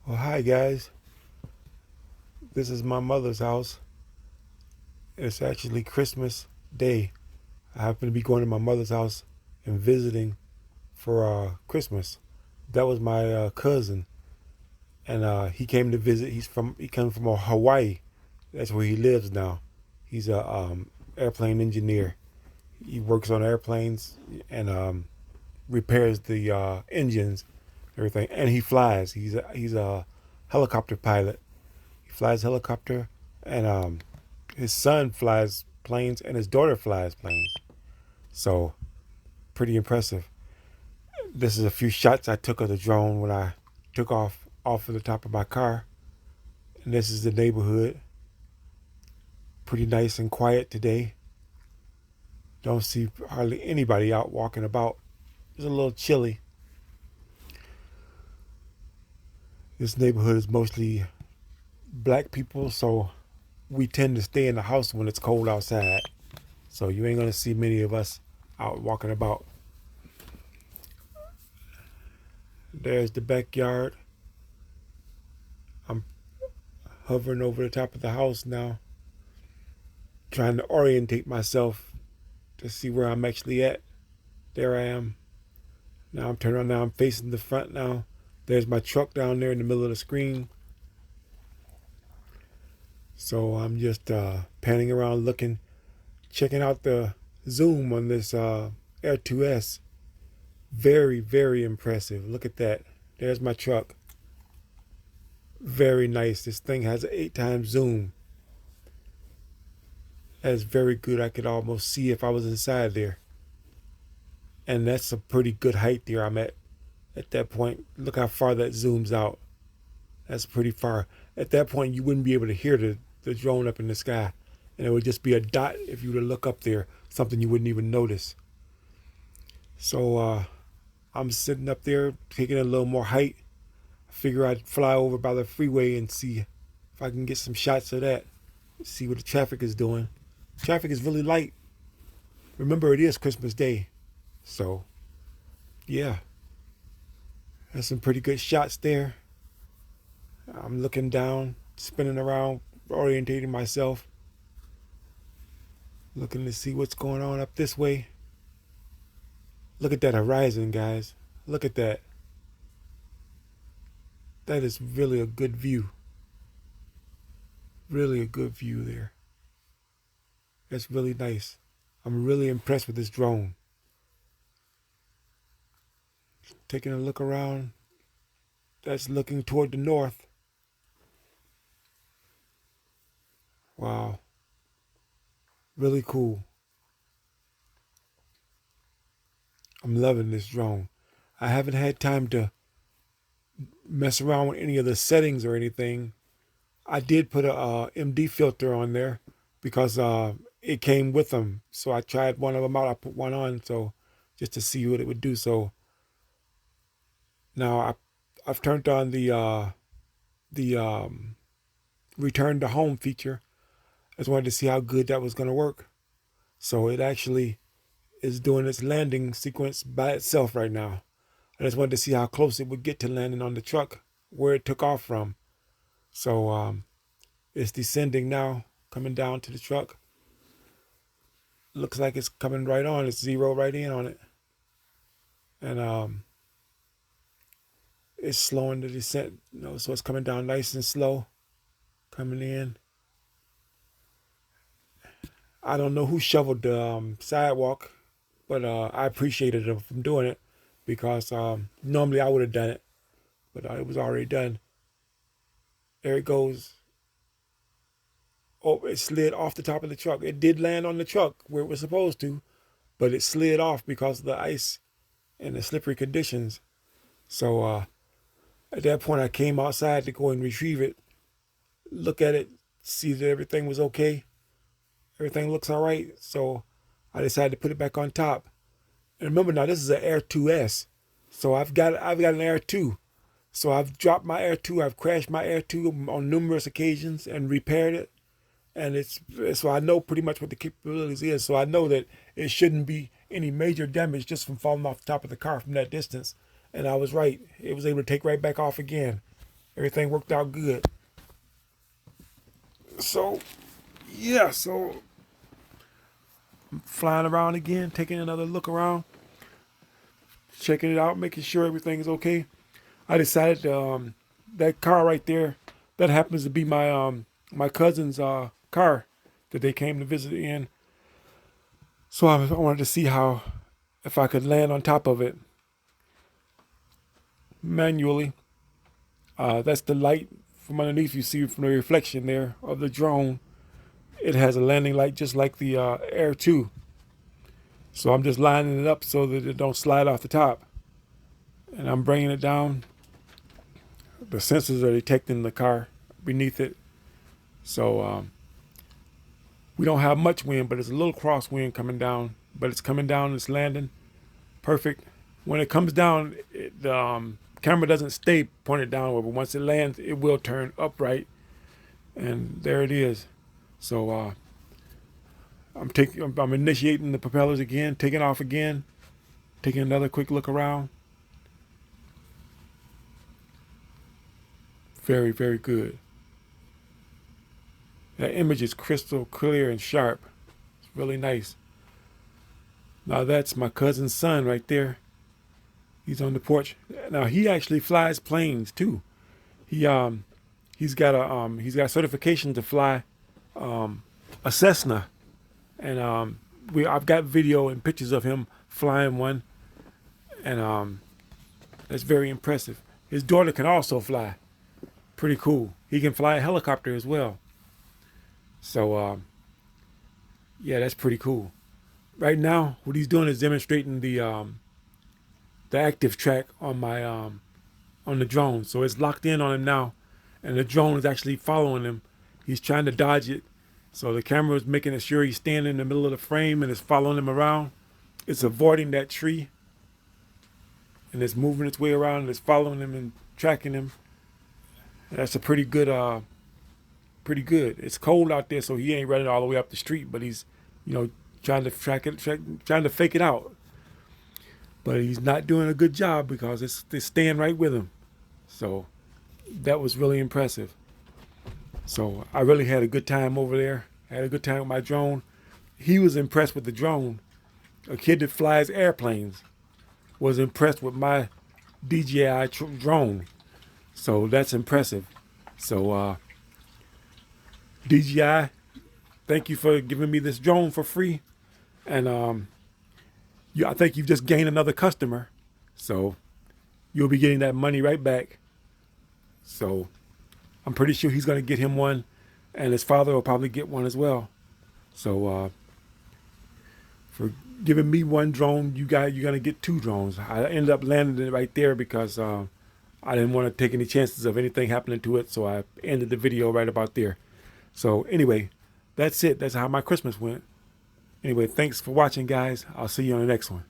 Well, hi guys. This is my mother's house. It's actually Christmas Day. I happen to be going to my mother's house and visiting for Christmas. That was my cousin, and he came to visit. He comes from Hawaii. That's where he lives now. He's a airplane engineer. He works on airplanes and repairs the engines, everything, and he flies. He's a helicopter pilot. He flies helicopter, and his son flies planes, and his daughter flies planes. So pretty impressive. This is a few shots I took of the drone when I took off of the top of my car. And this is the neighborhood. Pretty nice and quiet today. Don't see hardly anybody out walking about. It's a little chilly. This neighborhood is mostly black people, so we tend to stay in the house when it's cold outside. So you ain't gonna see many of us out walking about. There's the backyard. I'm hovering over the top of the house now, trying to orientate myself to see where I'm actually at. There I am. Now I'm turning around. Now I'm facing the front now. There's my truck down there in the middle of the screen. So I'm just panning around looking, checking out the zoom on this Air 2S. Very, very impressive. Look at that. There's my truck. Very nice. This thing has an 8 times zoom. That's very good. I could almost see if I was inside there. And that's a pretty good height there I'm at that point. Look how far that zooms out. That's pretty far. At that point, you wouldn't be able to hear the drone up in the sky. And it would just be a dot if you were to look up there, something you wouldn't even notice. So I'm sitting up there, taking a little more height. I figure I'd fly over by the freeway and see if I can get some shots of that. See what the traffic is doing. Traffic is really light. Remember, it is Christmas Day. So, yeah, there's some pretty good shots there. I'm looking down, spinning around, orientating myself, looking to see what's going on up this way. Look at that horizon, guys. Look at that. That is really a good view. Really a good view there. That's really nice. I'm really impressed with this drone. Taking a look around, that's looking toward the north. Wow. Really cool. I'm loving this drone. I haven't had time to mess around with any of the settings or anything. I did put a MD filter on there because it came with them. So I tried one of them out. I put one on so just to see what it would do. So now I've turned on the return to home feature. I just wanted to see how good that was going to work. So it actually is doing its landing sequence by itself right now. I just wanted to see how close it would get to landing on the truck where it took off from. So it's descending now, coming down to the truck. Looks like it's coming right on. It's zero right in on it. And it's slowing the descent, so it's coming down nice and slow, coming in. I don't know who shoveled the sidewalk, but I appreciated them from doing it because normally I would have done it, but it was already done. There it goes. Oh, it slid off the top of the truck. It did land on the truck where it was supposed to, but it slid off because of the ice and the slippery conditions. So at that point, I came outside to go and retrieve it, look at it, see that everything was okay. Everything looks all right. So I decided to put it back on top. And remember now, this is an Air 2S. So I've got an Air 2. So I've dropped my Air 2. I've crashed my Air 2 on numerous occasions and repaired it. And it's so I know pretty much what the capabilities is. So I know that it shouldn't be any major damage just from falling off the top of the car from that distance. And I was right. It was able to take right back off again. everything worked out good. So, yeah, so I'm flying around again, taking another look around, checking it out, making sure everything's okay. I decided that car right there, that happens to be my cousin's car that they came to visit in. So I wanted to see how, if I could land on top of it manually. That's the light from underneath. You see from the reflection there of the drone. It has a landing light just like the Air 2. So I'm just lining it up so that it don't slide off the top. And I'm bringing it down. The sensors are detecting the car beneath it. So we don't have much wind, but it's a little crosswind coming down. But it's coming down, it's landing. Perfect. When it comes down, the camera doesn't stay pointed downward, but once it lands, it will turn upright. And there it is. So I'm initiating the propellers again, taking off again, taking another quick look around. Very, very good. That image is crystal clear and sharp. It's really nice. Now that's my cousin's son right there. He's on the porch. Now he actually flies planes too. He's got certification to fly a Cessna, and I've got video and pictures of him flying one, and that's very impressive. His daughter can also fly. Pretty cool. He can fly a helicopter as well. So yeah, that's pretty cool. Right now, what he's doing is demonstrating the active track on my on the drone. So it's locked in on him now, and the drone is actually following him. He's trying to dodge it. So the camera is making sure he's standing in the middle of the frame and it's following him around. It's avoiding that tree, and it's moving its way around and it's following him and tracking him. And that's a pretty good. Pretty good. It's cold out there, so he ain't running all the way up the street, but he's, trying to trying to fake it out. But he's not doing a good job because it's staying right with him. So that was really impressive. So I really had a good time over there. I had a good time with my drone. He was impressed with the drone. A kid that flies airplanes was impressed with my DJI drone. So that's impressive. So DJI, thank you for giving me this drone for free. And I think you've just gained another customer. So you'll be getting that money right back. So I'm pretty sure he's going to get him one, and his father will probably get one as well. So for giving me one drone, you're going to get two drones. I ended up landing it right there because I didn't want to take any chances of anything happening to it. So I ended the video right about there. So anyway, that's it. That's how my Christmas went. Anyway, thanks for watching, guys. I'll see you on the next one.